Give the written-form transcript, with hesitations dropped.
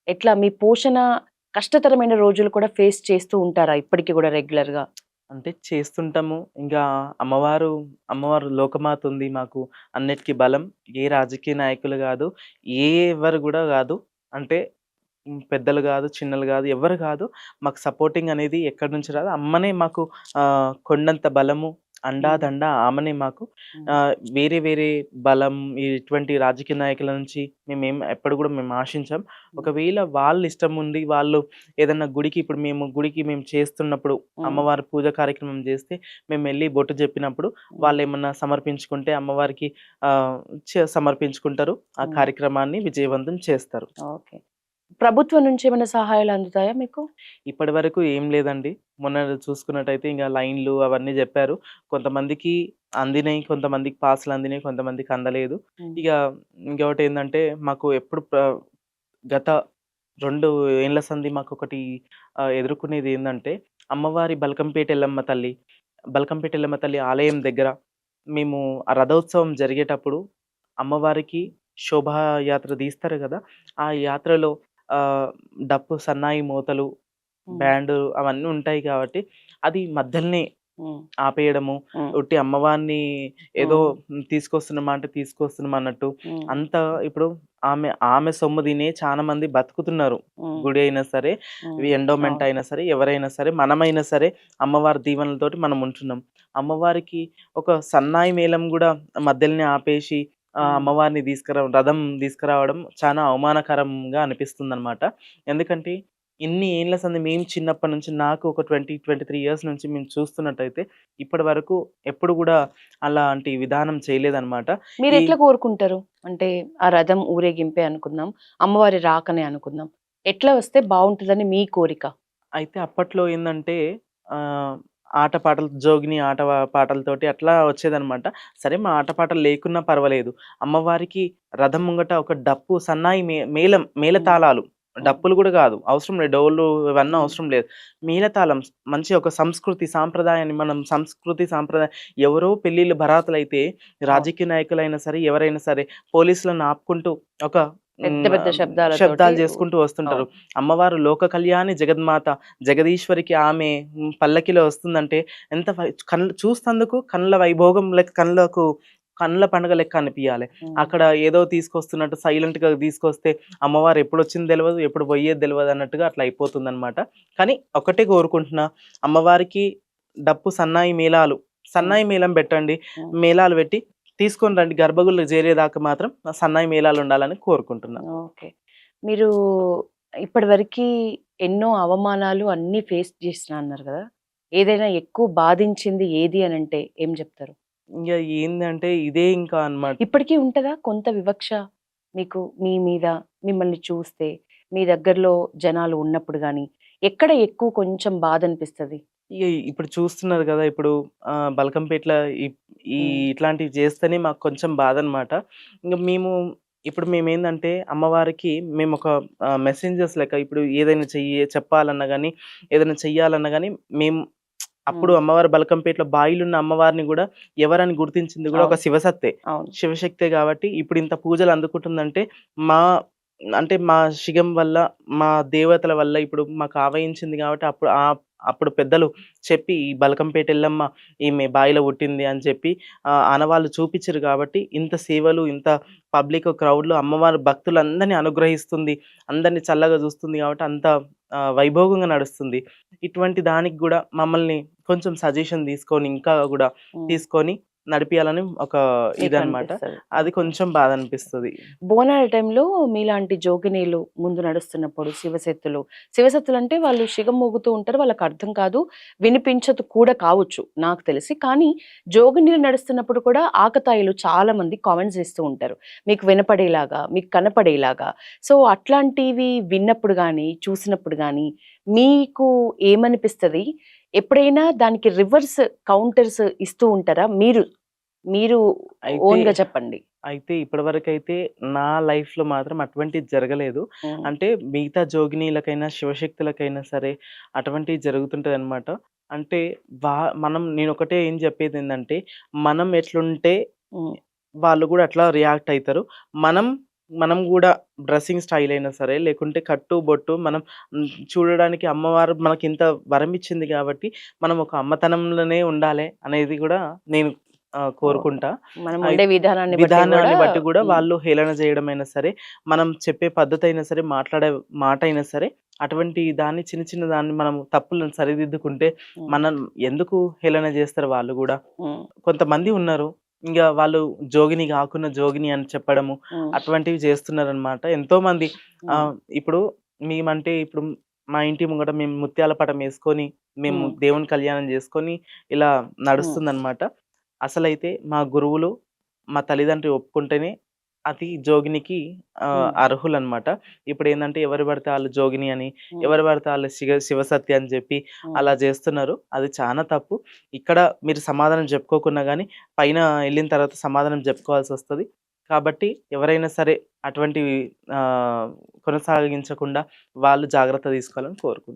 ఎట్లా మీ పోషణ కష్టతరమైన రోజులు కూడా ఫేస్ చేస్తూ ఉంటారా ఇప్పటికి గూడా రెగ్యులర్‌గా? అంటే చేస్తుంటాము. ఇంకా అమ్మవారు, అమ్మవారు లోకమాత ఉంది మాకు. అన్నిటికి బలం. ఏ రాజకీయ నాయకులు గాదు. ఎవరు గూడా గాదు. అంటే పెద్దలు గాదు, చిన్నలు గాదు, ఎవ్వరు గాదు. మాకు సపోర్టింగ్ అనేది ఎక్కడి నుంచి రాదు. అమ్మనే మాకు కొండంత బలము, అండా హ్మ్. దండ ఆమెనే మాకు. హ్మ్. వేరే వేరే బలం ఇటువంటి రాజకీయ నాయకుల నుంచి ఎప్పుడు గూడా మేము ఆశించం. హ్మ్. ఒకవేళ వాళ్ళ ఇష్టం ఉండి వాళ్ళు ఏదన్నా గుడికి ఇప్పుడు మేము చేస్తున్నప్పుడు హ్మ్. అమ్మవారి పూజ కార్యక్రమం జేస్తే మేమెళ్లి బొట్టు జెప్పినప్పుడు హ్మ్. వాళ్ళేమన్నా సమర్పించుకుంటే అమ్మవారికి ఆహ్, సమర్పించుకుంటారు. ఆ హ్మ్. కార్యక్రమాన్ని విజయవంతం చేస్తారు. ఓకే. ప్రభుత్వం నుంచి ఏమైనా సహాయాలు అందుతాయా మీకు? ఇప్పటివరకు ఏం లేదండి. మొన్న చూసుకున్నట్టయితే ఇంగ లైన్‌లు అవన్నీ జెప్పారు. కొంతమందికి అందినయి, కొంతమందికి పాసులందినయి, కొంతమందికి అందలేదు. హ్మ్. ఇగ ఇంకొకటేందంటే మాకు ఎప్పుడు గత 2 ఏండ్ల సంధి మాకొకటి ఎదుర్కొనేదేందంటే, అమ్మవారి బల్కంపేట ఎల్లమ్మ తల్లి, బల్కంపేట ఎల్లమ్మ తల్లి ఆలయం దగ్గర మేము ఆ రథోత్సవం జరిగేటప్పుడు అమ్మవారికి శోభాయాత్ర తీస్తారు గదా! ఆ యాత్రలో ఆహ్, డప్పు, సన్నాయి మోతలు, హ్మ్. బ్యాండు అవన్నీ ఉంటాయి కాబట్టి, అది మధ్యలనే హ్మ్. ఆపేయడము, హ్మ్. ఉట్టి అమ్మవారిని ఏదో హ్మ్. తీసుకొస్తున్నామా అంటే తీసుకొస్తున్నాం అన్నట్టు. హ్మ్. అంత ఇప్పుడు ఆమె సొమ్ము తినే చాలా మంది బతుకుతున్నారు. హ్మ్. గుడి అయినా సరే, హ్మ్. ఎండోమెంట్ అవును. అయినా సరే, ఎవరైనా సరే, మనమైనా సరే అమ్మవారి దీవెనలతోటి మనం ఉంటున్నాం. అమ్మవారికి ఒక సన్నాయి మేళం గూడా మధ్యలనే ఆపేసి హ్మ్. అమ్మవారిని రథం తీసుకురావడం చాలా అవమానకరంగా అనిపిస్తుందనమాట. ఎందుకంటే ఇన్ని ఏండ్ల సంది మేము చిన్నప్పటి నుంచి నాకు ఒక 20, 23 ఇయర్స్ నుంచి మేము చూస్తున్నట్టయితే ఇప్పటి వరకు ఎప్పుడు గూడా అలాంటి విధానం చేయలేదనమాట. ఈ మీరెట్లా కోరుకుంటారు? అంటే ఆ రథం ఊరేగింపే అనుకుందాం. అమ్మవారి రాకనే అనుకుందాం. ఎట్లా వస్తే బావుంటదని మీ కోరిక? అయితే అప్పట్లో ఏందంటే ఆహ్, ఆటపాటలు జోగిని పాటలతోటి అట్లా వచ్చేదనమాట. సరే మా ఆటపాటలు లేకున్నా పర్వాలేదు. అమ్మవారికి రథం ముంగట ఒక డప్పు, సన్నాయి హ్మ్. మేళతాళాలు, హ్మ్. డప్పులు గూడా గాదు. అవసరం లేదు. డోలు ఇవన్నీ హ్మ్. అవసరం లేదు. మేళతాళం మంచి ఒక సంస్కృతి, సాంప్రదాయాన్ని మనం సంస్కృతి, సాంప్రదాయం ఎవరో పెళ్ళిళ్ళు, బరాతులైతే అవును. రాజకీయ నాయకులైనా సరే, ఎవరైనా సరే పోలీసులను ఆపుకుంటూ ఒక పెద్ద పెద్ద శబ్దాలతోటి శబ్దాలు చేసుకుంటూ వస్తుంటారు. అవును. అమ్మవారు లోక కళ్యాణి జగన్మాత, జగదీశ్వరికి ఆమె పల్లకిలో వస్తుందంటే ఎంత చూస్తందుకు కనుల వైభోగం లెక్క కనుల పండుగ లెక్క అనిపియాలె. హ్మ్. అక్కడ ఏదో తీసుకొస్తున్నట్టు సైలెంట్‌గా తీసుకొస్తే అమ్మవారు ఎప్పుడొచ్చింది తెలవదు, ఎప్పుడు పోయేది తెలవదు అన్నట్టుగా అట్లా అయిపోతుందనమాట. కానీ ఒకటే కోరుకుంటున్నా, అమ్మవారికి డప్పు, హ్మ్. సన్నాయి మేళం పెట్టండి. హ్మ్. మేళాలు పెట్టి తీసుకొని రండి. గర్భగుడిలో చేరేదాకా మాత్రం సన్నాయి మేళాలుండాలని కోరుకుంటున్నా. ఓకే. మీరు ఇప్పటివరకి ఎన్నో అవమానాలు అన్నీ ఫేస్ చేసినా అన్నారు గదా! ఏదైనా ఎక్కువ బాధించింది ఏది అనంటే ఏం జెప్తారు? ఇంగ ఏందంటే ఇదే ఇంకా అన్నమాట. ఇప్పటికి ఉంటదా కొంత వివక్ష మీకు మీ మీద మిమ్మల్ని చూస్తే, మీ దగ్గరలో జనాలు ఉన్నప్పుడు గాని, ఎక్కడ ఎక్కువ కొంచెం బాధనిపిస్తది? ఇగ ఇప్పుడు చూస్తున్నారు గదా! ఇప్పుడు బల్కంపేట్ల ఈ ఈ హ్మ్. ఇట్లాంటివి చేస్తేనే మాకు కొంచెం బాధనమాట. ఇంగ ఇప్పుడు మేమేందంటే అమ్మవారికి మేమొక మెసెంజర్స్ లెక్క ఇప్పుడు ఏదైనా చెప్పాలన్నా గాని, ఏదైనా చెయ్యాలన్నా గాని మేము అప్పుడు హ్మ్. అమ్మవారు బల్కంపేటలో బాయిలున్న అమ్మవారిని గూడా ఎవరని గుర్తించింది గూడా ఒక అవును. శివసత్తే. అవును. శివశక్తే గాబట్టి ఇప్పుడింత పూజలు అందుకుంటుందంటే మా మా శిగం వల్ల, మా దేవతల వల్ల ఇప్పుడు మాకు ఆవహించింది గాబట్టి అప్పుడు పెద్దలు చెప్పి ఈ బల్కంపేట ఎల్లమ్మ ఈమె బాయిలో పుట్టింది అని చెప్పి ఆనవాళ్ళు చూపిచ్చిర్రు గాబట్టి ఇంత సేవలు, ఇంత క్రౌడ్‌లో అమ్మవారు భక్తులందరిని అనుగ్రహిస్తుంది. అందరిని చల్లగా జూస్తుంది గాబట్టి అంత వైభోగంగా నడుస్తుంది. ఇటువంటి దానికి గూడా మమ్మల్ని కొంచెం సజెషన్ తీసుకొని, ఇంకా గూడా హ్మ్. తీసుకొని నడిపియాలని ఒక ఇదనమాట. మీకనిపిస్తది. అది ఓకే. కొంచెం బాధనిపిస్తది. బోనాల టైంలో మీలాంటి జోగినీలు ముందు నడుస్తున్నప్పుడు శివసత్తులంటే వాళ్ళు షిగమూగుతూ ఉంటారు. వాళ్ళకర్థం కాదు. వినిపించదు కూడా కావచ్చు నాకు తెలిసి. కానీ జోగినీలు నడుస్తున్నప్పుడు కూడా ఆకతాయిలు చాలా మంది కామెంట్స్ ఇస్తూ ఉంటారు. మీకు వినపడేలాగా, మీకు కనపడేలాగా. సో, అట్లాంటివి విన్నప్పుడు గాని, చూసినప్పుడు గాని మీకు ఏమనిపిస్తది? ఎప్పుడైనా దానికి రివర్స్ కౌంటర్స్ ఇస్తూ ఉంటారా? మీరు మీరు అయితే ఓన్‌గా చెప్పండి. అయితే ఇప్పటివరకైతే నా లైఫ్‌లో మాత్రం అటువంటిది జరగలేదు. హ్మ్. అంటే మిగతా జోగినీలకైనా, శివశక్తులకైనా సరే అటువంటివి జరుగుతుంటదనమాట. అంటే వా నేనొకటే ఏం చెప్పేదేందంటే, మనం ఎట్లుంటే హ్మ్. వాళ్ళు గూడా అట్లా రియాక్ట్ అయితరు. మనం మనం గూడా డ్రెస్సింగ్ స్టైల్ అయినా సరే, లేకుంటే కట్టు, బొట్టు మనం చూడడానికి అమ్మవారు మనకింత వరమిచ్చింది గాబట్టి, మనం ఒక అమ్మతనంలోనే ఉండాలే అనేది గూడా నేను ఓకే. కోరుకుంటా. మనం అయి ఉండే విధానాన్ని బట్టి గూడా విధానాన్ని బట్టి గూడా హ్మ్. వాళ్ళు హేళన జేయడమైనా సరే, మనం చెప్పే పద్ధతయినా సరే, మాట్లాడే మాటయినా సరే, అటువంటి దాన్ని చిన్న చిన్న దాన్ని మనం తప్పులను సరిదిద్దుకుంటే, హ్మ్. మనం ఎందుకు హేళన జేస్తారు వాళ్ళు గూడా. హ్మ్. కొంతమంది ఉన్నారు. ఇంగ వాళ్ళు జోగిని గాకున్న జోగిని అని చెప్పడము, హ్మ్. అటువంటివి చేస్తున్నారనమాట. ఎంతోమంది హ్మ్. ఇప్పుడు మేమంటే ఇప్పుడు మా ఇంటి ముంగట మేము ముత్యాల పటమేసుకొని, మేము హ్మ్. దేవుని కళ్యాణం జేసుకొని ఇలా హ్మ్. నడుస్తుందనమాట. అసలైతే మా గురువులు, మా తల్లిదండ్రులు ఒప్పుకుంటేనే అది జోగినికి హ్మ్. అర్హులనమాట. ఇప్పుడేందంటే ఎవరు పడితే ఆళ్ళు జోగిని అని, హ్మ్. ఎవరు పడితే ఆళ్ళు శివసత్య అని జెప్పి హ్మ్. అలా జేస్తున్నారు. అది చానా తప్పు. ఇక్కడ మీరు సమాధానం చెప్పుకోకున్నా గానీ, పైన ఎళ్ళిన తర్వాత సమాధానం జెప్పుకోవాల్సొస్తది. కాబట్టి ఎవరైనా సరే అటువంటివి ఆహ్, కొనసాగించకుండా వాళ్ళు జాగ్రత్త తీసుకోవాలని కోరుకుంటున్నాను.